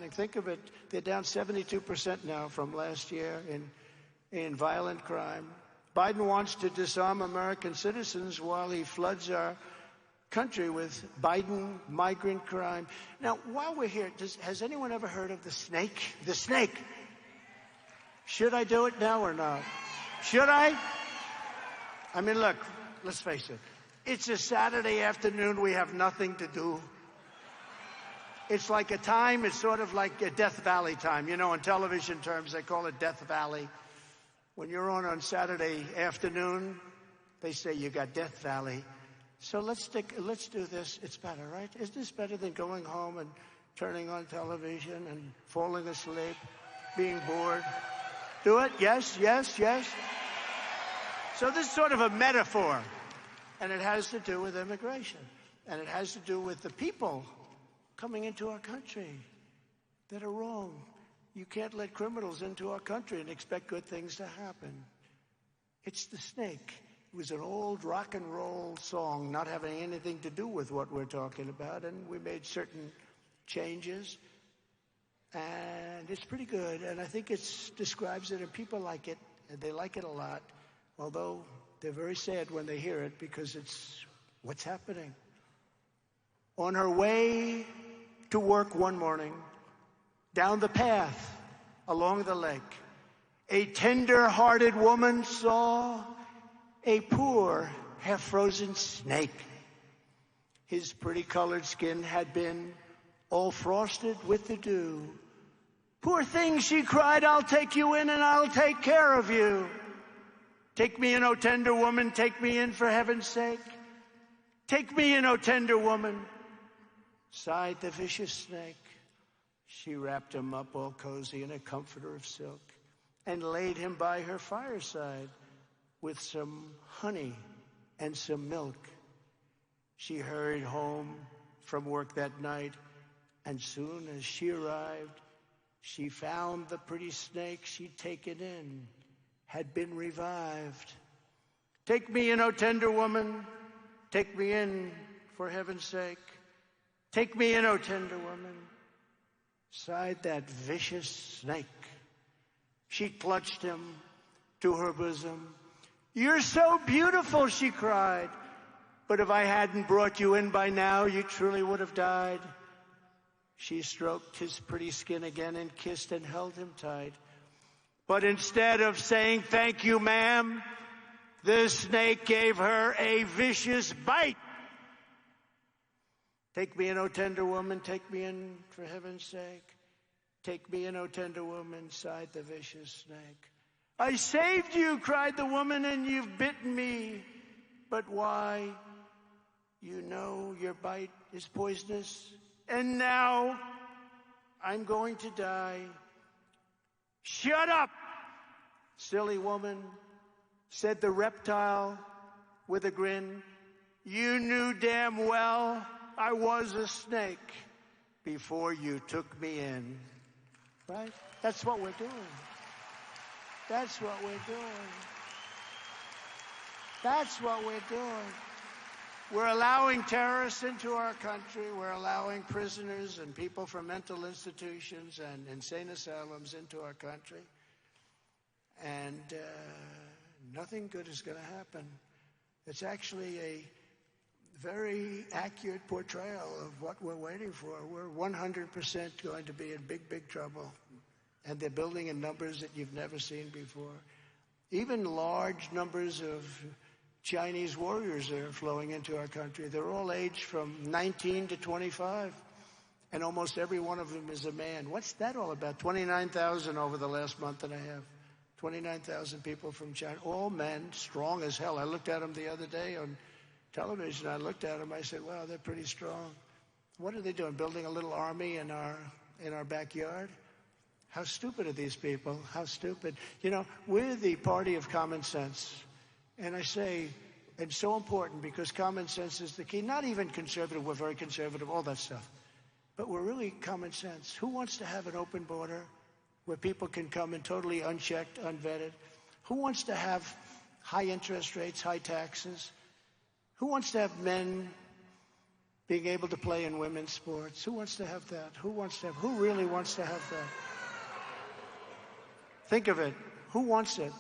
happening. Think of it. They're down 72% now from last year in violent crime. Biden wants to disarm American citizens while he floods our country with Biden migrant crime. Now, while we're here, has anyone ever heard of the snake? The snake. Should I do it now or not? Should I? I mean, look, let's face it. It's a Saturday afternoon. We have nothing to do. It's like a time, it's sort of like a Death Valley time. You know, in television terms, they call it Death Valley. When you're on Saturday afternoon, they say you got Death Valley. So let's do this. It's better, right? Isn't this better than going home and turning on television and falling asleep, being bored? Do it? Yes, yes, yes. So this is sort of a metaphor, and it has to do with immigration, and it has to do with the people coming into our country that are wrong. You can't let criminals into our country and expect good things to happen. It's the snake. It was an old rock and roll song, not having anything to do with what we're talking about, and we made certain changes, and it's pretty good, and I think it describes it, and people like it, and they like it a lot, although they're very sad when they hear it because it's what's happening. On her way to work one morning, down the path along the lake, a tender-hearted woman saw a poor, half-frozen snake. His pretty-colored skin had been all frosted with the dew. "Poor thing," she cried, "I'll take you in and I'll take care of you. Take me in, O tender woman, take me in for heaven's sake. Take me in, O tender woman," sighed the vicious snake. She wrapped him up all cozy in a comforter of silk and laid him by her fireside with some honey and some milk. She hurried home from work that night, and soon as she arrived, she found the pretty snake she'd taken in had been revived. "Take me in, O tender woman, take me in for heaven's sake. Take me in, O tender woman," sighed that vicious snake. She clutched him to her bosom. "You're so beautiful," she cried, "but if I hadn't brought you in by now, you truly would have died." She stroked his pretty skin again and kissed and held him tight. But instead of saying, "Thank you, ma'am," the snake gave her a vicious bite. "Take me in, O tender woman, take me in for heaven's sake. Take me in, O tender woman," sighed the vicious snake. "I saved you," cried the woman, "and you've bitten me. But why? You know your bite is poisonous, and now I'm going to die." "Shut up, silly woman," said the reptile with a grin. "You knew damn well I was a snake before you took me in." Right? That's what we're doing. That's what we're doing. That's what we're doing. We're allowing terrorists into our country. We're allowing prisoners and people from mental institutions and insane asylums into our country. And nothing good is going to happen. It's actually a very accurate portrayal of what we're waiting for. We're 100% going to be in big, big trouble. And they're building in numbers that you've never seen before. Even large numbers of Chinese warriors are flowing into our country. They're all aged from 19 to 25. And almost every one of them is a man. What's that all about? 29,000 over the last month and a half. 29,000 people from China. All men, strong as hell. I looked at them the other day on television. I looked at them. I said, wow, they're pretty strong. What are they doing? Building a little army in our backyard? How stupid are these people? How stupid. You know, we're the party of common sense. And I say, it's so important because common sense is the key. Not even conservative. We're very conservative, all that stuff. But we're really common sense. Who wants to have an open border where people can come in totally unchecked, unvetted? Who wants to have high interest rates, high taxes? Who wants to have men being able to play in women's sports. Who wants to have that? Who really wants to have that? Think of it. Who wants it?